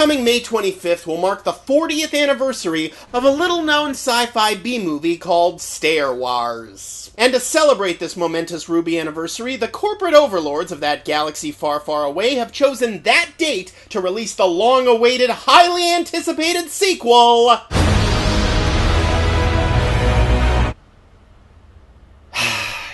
coming May 25th will mark the 40th anniversary of a little-known sci-fi B-movie called Star Wars. And to celebrate this momentous Ruby anniversary, the corporate overlords of that galaxy far, far away have chosen that date to release the long-awaited, highly anticipated sequel...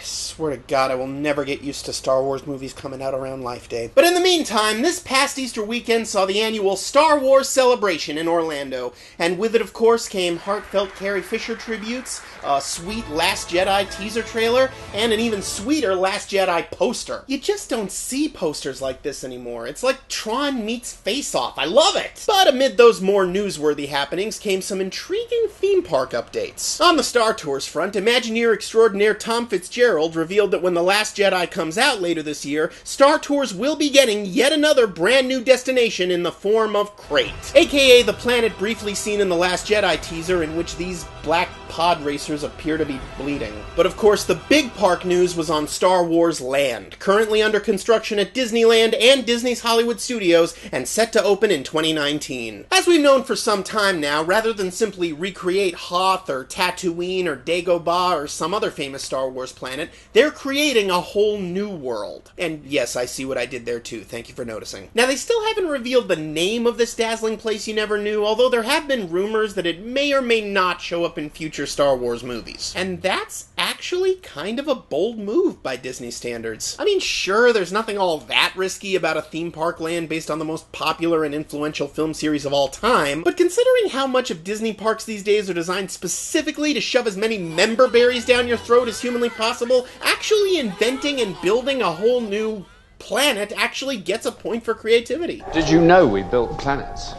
Swear to God, I will never get used to Star Wars movies coming out around Life Day. But in the meantime, this past Easter weekend saw the annual Star Wars celebration in Orlando, and with it, of course, came heartfelt Carrie Fisher tributes, a sweet Last Jedi teaser trailer, and an even sweeter Last Jedi poster. You just don't see posters like this anymore. It's like Tron meets Face Off. I love it! But amid those more newsworthy happenings came some intriguing theme park updates. On the Star Tours front, Imagineer extraordinaire Tom Fitzgerald revealed that when The Last Jedi comes out later this year, Star Tours will be getting yet another brand new destination in the form of Crate, aka the planet briefly seen in The Last Jedi teaser in which these black pod racers appear to be bleeding. But of course, the big park news was on Star Wars Land, currently under construction at Disneyland and Disney's Hollywood Studios, and set to open in 2019. As we've known for some time now, rather than simply recreate Hoth or Tatooine or Dagobah or some other famous Star Wars planet, they're creating a whole new world. And yes, I see what I did there too, thank you for noticing. Now, they still haven't revealed the name of this dazzling place you never knew, although there have been rumors that it may or may not show up in future Star Wars movies. And that's actually kind of a bold move by Disney standards. I mean, sure, there's nothing all that risky about a theme park land based on the most popular and influential film series of all time, but considering how much of Disney parks these days are designed specifically to shove as many member berries down your throat as humanly possible, actually inventing and building a whole new planet actually gets a point for creativity. Did you know we built planets?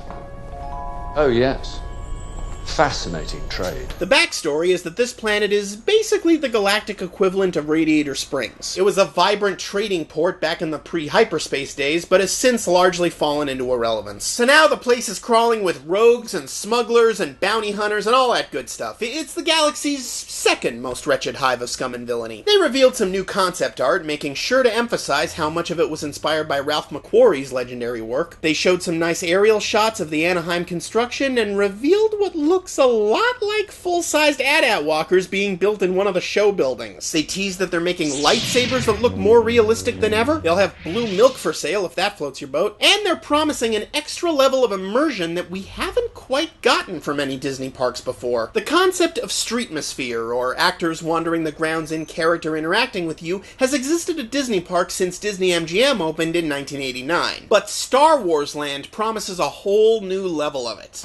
Oh, yes. Fascinating trade. The backstory is that this planet is basically the galactic equivalent of Radiator Springs. It was a vibrant trading port back in the pre-hyperspace days, but has since largely fallen into irrelevance. So now the place is crawling with rogues and smugglers and bounty hunters and all that good stuff. It's the galaxy's second most wretched hive of scum and villainy. They revealed some new concept art, making sure to emphasize how much of it was inspired by Ralph McQuarrie's legendary work. They showed some nice aerial shots of the Anaheim construction and revealed what looks a lot like full-sized AT-AT walkers being built in one of the show buildings. They teased that they're making lightsabers that look more realistic than ever. They'll have blue milk for sale if that floats your boat. And they're promising an extra level of immersion that we haven't quite gotten from any Disney parks before. The concept of streetmosphere, or actors wandering the grounds in character interacting with you, has existed at Disney parks since Disney MGM opened in 1989. But Star Wars Land promises a whole new level of it.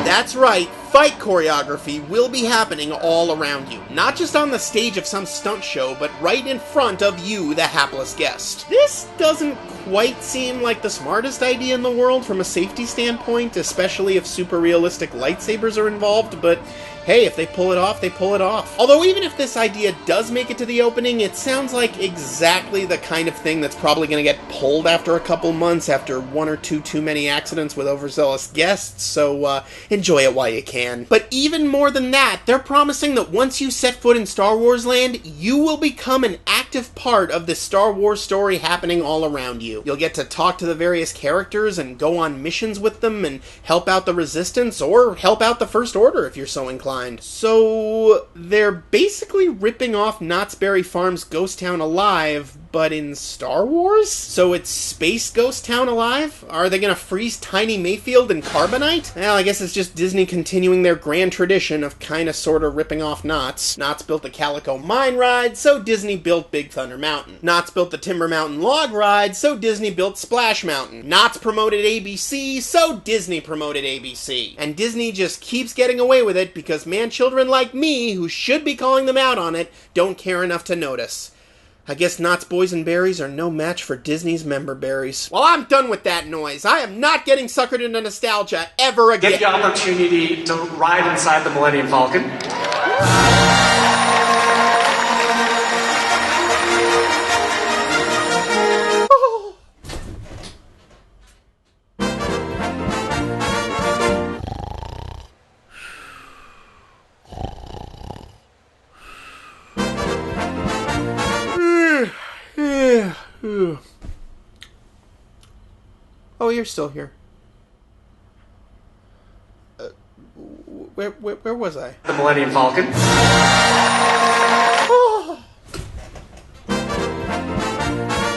That's right, fight choreography will be happening all around you. Not just on the stage of some stunt show, but right in front of you, the hapless guest. This doesn't quite seem like the smartest idea in the world from a safety standpoint, especially if super realistic lightsabers are involved, but hey, if they pull it off, they pull it off. Although even if this idea does make it to the opening, it sounds like exactly the kind of thing that's probably going to get pulled after a couple months after one or two too many accidents with overzealous guests, so enjoy it while you can. But even more than that, they're promising that once you set foot in Star Wars Land, you will become an active part of the Star Wars story happening all around you. You'll get to talk to the various characters and go on missions with them and help out the Resistance or help out the First Order if you're so inclined. So they're basically ripping off Knott's Berry Farm's Ghost Town Alive, but in Star Wars? So it's Space Ghost Town Alive? Are they gonna freeze Tiny Mayfield in carbonite? Well, I guess it's just Disney continuing their grand tradition of kinda sorta ripping off Knott's. Knott's built the Calico Mine Ride, so Disney built Big Thunder Mountain. Knott's built the Timber Mountain Log Ride, so Disney built Splash Mountain. Knott's promoted ABC, so Disney promoted ABC. And Disney just keeps getting away with it because man-children like me, who should be calling them out on it, don't care enough to notice. I guess Knott's Boysenberries are no match for Disney's member berries. Well, I'm done with that noise. I am not getting suckered into nostalgia ever again. Get the opportunity to ride inside the Millennium Falcon. you're still here. Where was I? The Millennium Falcon.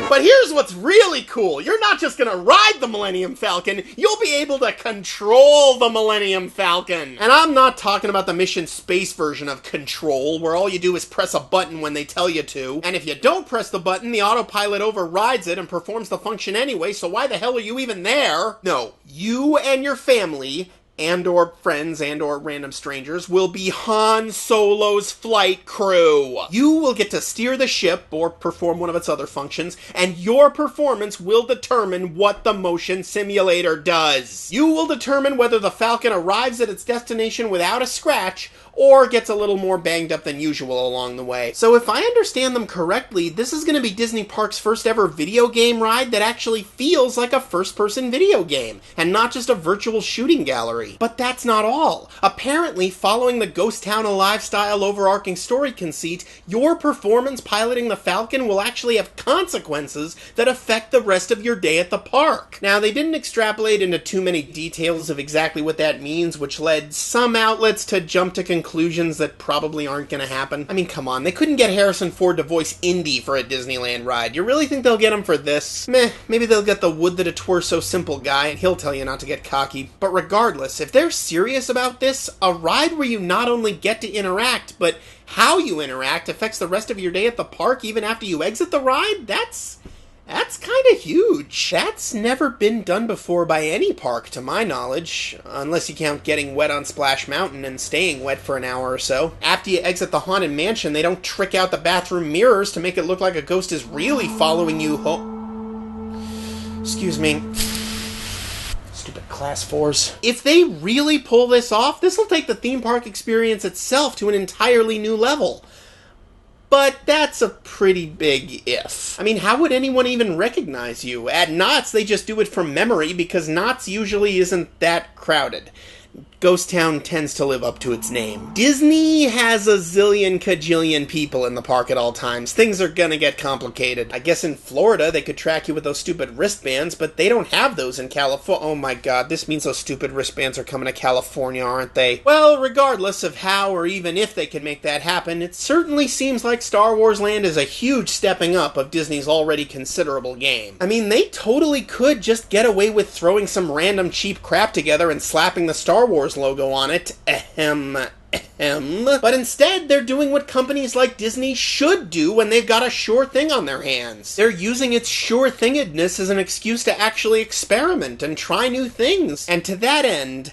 But here's what's really cool. You're not just gonna ride the Millennium Falcon, you'll be able to control the Millennium Falcon. And I'm not talking about the mission space version of Control, where all you do is press a button when they tell you to. And if you don't press the button, the autopilot overrides it and performs the function anyway, so why the hell are you even there? No, you and your family and or friends and or random strangers will be Han Solo's flight crew. You will get to steer the ship or perform one of its other functions, and your performance will determine what the motion simulator does. You will determine whether the Falcon arrives at its destination without a scratch or gets a little more banged up than usual along the way. So if I understand them correctly, this is going to be Disney Parks' first ever video game ride that actually feels like a first-person video game, and not just a virtual shooting gallery. But that's not all. Apparently, following the Ghost Town Alive-style overarching story conceit, your performance piloting the Falcon will actually have consequences that affect the rest of your day at the park. Now, they didn't extrapolate into too many details of exactly what that means, which led some outlets to jump to conclusions that probably aren't going to happen. I mean, come on, they couldn't get Harrison Ford to voice Indy for a Disneyland ride. You really think they'll get him for this? Meh, maybe they'll get the would that it were so simple guy, and he'll tell you not to get cocky. But regardless, if they're serious about this, a ride where you not only get to interact, but how you interact affects the rest of your day at the park even after you exit the ride, that's kind of huge. That's never been done before by any park, to my knowledge, unless you count getting wet on Splash Mountain and staying wet for an hour or so. After you exit the Haunted Mansion, they don't trick out the bathroom mirrors to make it look like a ghost is really following you home. Excuse me. Stupid Class 4s. If they really pull this off, this will take the theme park experience itself to an entirely new level. But that's a pretty big if. I mean, how would anyone even recognize you? At Knott's, they just do it from memory because Knott's usually isn't that crowded. Ghost Town tends to live up to its name. Disney has a zillion kajillion people in the park at all times. Things are gonna get complicated. I guess in Florida they could track you with those stupid wristbands, but they don't have those in California. Oh my god, this means those stupid wristbands are coming to California, aren't they? Well, regardless of how or even if they could make that happen, it certainly seems like Star Wars Land is a huge stepping up of Disney's already considerable game. I mean, they totally could just get away with throwing some random cheap crap together and slapping the Star Wars logo on it. But instead, they're doing what companies like Disney should do when they've got a sure thing on their hands. They're using its sure-thingedness as an excuse to actually experiment and try new things. And to that end,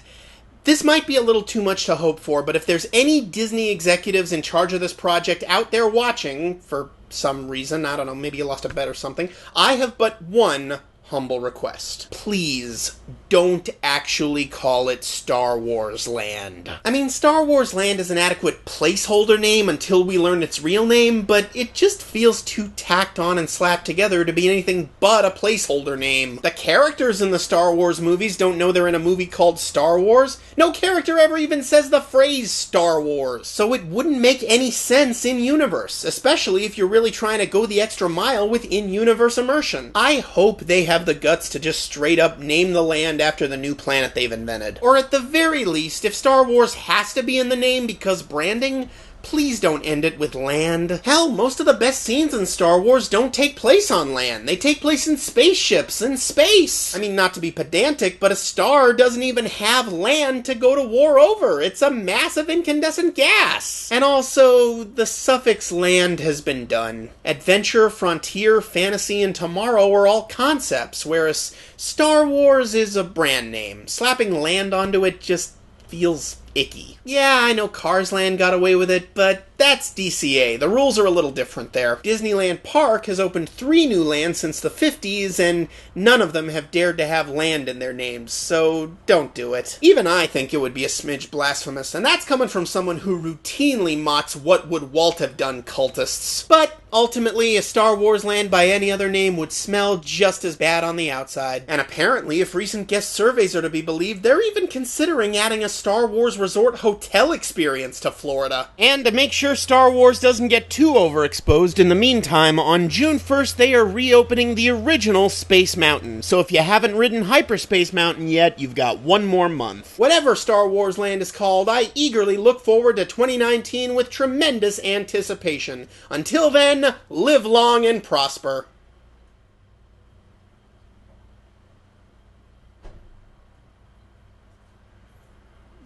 this might be a little too much to hope for, but if there's any Disney executives in charge of this project out there watching, for some reason, I don't know, maybe you lost a bet or something, I have but one humble request. Please, don't actually call it Star Wars Land. I mean, Star Wars Land is an adequate placeholder name until we learn its real name, but it just feels too tacked on and slapped together to be anything but a placeholder name. The characters in the Star Wars movies don't know they're in a movie called Star Wars. No character ever even says the phrase Star Wars, so it wouldn't make any sense in-universe, especially if you're really trying to go the extra mile with in-universe immersion. I hope they have the guts to just straight up name the land after the new planet they've invented. Or at the very least, if Star Wars has to be in the name because branding, please don't end it with land. Hell, most of the best scenes in Star Wars don't take place on land. They take place in spaceships, in space. I mean, not to be pedantic, but a star doesn't even have land to go to war over. It's a massive incandescent gas. And also, the suffix land has been done. Adventure, frontier, fantasy, and tomorrow are all concepts, whereas Star Wars is a brand name. Slapping land onto it just feels icky. Yeah, I know Cars Land got away with it, but that's DCA. The rules are a little different there. Disneyland Park has opened 3 new lands since the 50s, and none of them have dared to have land in their names, so don't do it. Even I think it would be a smidge blasphemous, and that's coming from someone who routinely mocks what would Walt have done cultists. But ultimately, a Star Wars land by any other name would smell just as bad on the outside. And apparently, if recent guest surveys are to be believed, they're even considering adding a Star Wars resort hotel experience to Florida. And to make sure Star Wars doesn't get too overexposed in the meantime, on June 1st they are reopening the original Space Mountain. So if you haven't ridden Hyperspace Mountain yet, you've got one more month. Whatever Star Wars Land is called, I eagerly look forward to 2019 with tremendous anticipation. Until then, live long and prosper.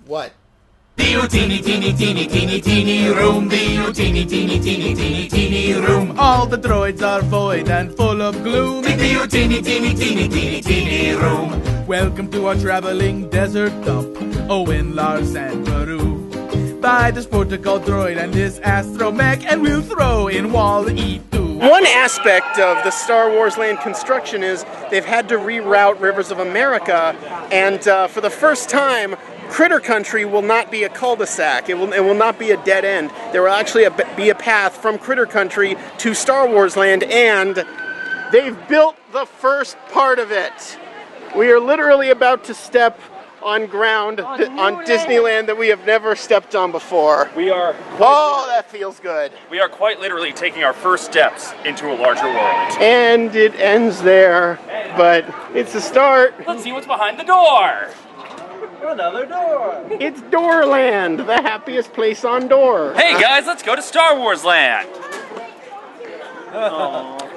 What? Teeny, teeny, teeny, teeny, teeny room. Teeny, teeny, teeny, teeny, teeny room. All the droids are void and full of gloom. Teeny, teeny, teeny, teeny, teeny room. Welcome to our traveling desert dump. Owen, Lars, and Baru. Buy this protocol droid and this astromech, and we'll throw in Wall-E 2. One aspect of the Star Wars Land construction is they've had to reroute Rivers of America, and for the first time, Critter Country will not be a cul-de-sac. It will not be a dead end. There will actually be a path from Critter Country to Star Wars Land, and they've built the first part of it. We are literally about to step on ground on Disneyland that we have never stepped on before. Oh, that feels good. We are quite literally taking our first steps into a larger world. And it ends there, but it's a start. Let's see what's behind the door. Another door. It's Doorland, the happiest place on Door. Hey guys, let's go to Star Wars Land.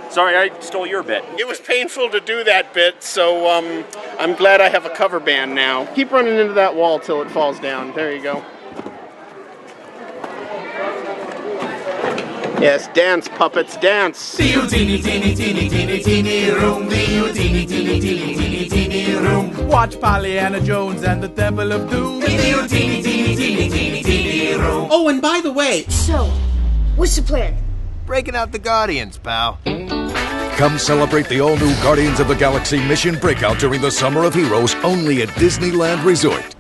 Sorry, I stole your bit. It was painful to do that bit, so I'm glad I have a cover band now. Keep running into that wall till it falls down. There you go. Yes, dance, puppets, dance. Teeny, teeny, teeny, teeny, teeny room. Teeny, teeny, teeny, teeny, teeny room. Watch Pollyanna Jones and the Temple of Doom. Teeny, teeny, teeny, teeny, teeny, teeny room. Oh, and by the way, So, what's the plan? Breaking out the Guardians, pal. Come celebrate the all-new Guardians of the Galaxy Mission Breakout during the Summer of Heroes only at Disneyland Resort.